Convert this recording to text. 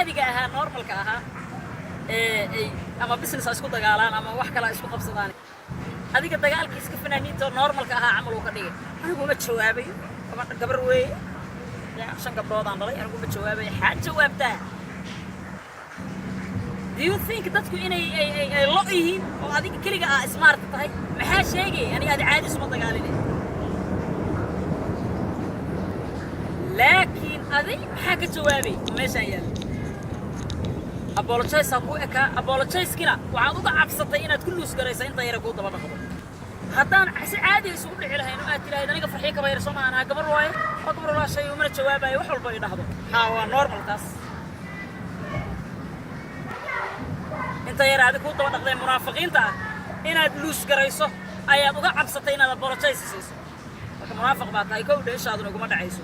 caadiga ahaa normalka ahaa ama business isku dagaalaan ama wax kale isku qabsadaan adiga dagaalkii iska fanaaniinta normalka ahaa camal uu ka dhigay anigu ma jawaabay gabar weey shan gabdhood aan dhalay anigu ma jawaabay xaaj jawaabtaa do you think dadku inay lo yihiin oo adiga kaliya smart tahay maxaa sheegay ani aad caadi isma dagaalinay laakiin adi maxaa ka jawaabay meeshaan yaal apologize aku apologize kina waxaad uga cabsatay inaad ku luus garaysa inta yar ku daba dhaqdo haddaan si caadi isugu dhici lahayn oo aad tiraahdo aniga farxiyo kaba yar Soomaaliya gabar waaye oo gabar la shay uma jawaabayo wax walba ay dhahdo waa normal taas inta yar aad ku daba dhaqday munaafiqiinta inaad luus garayso ayaad uga cabsatay inaad apologize siiso marka munaafiq baa tahay kowdheeshaaduna kuma dhacayso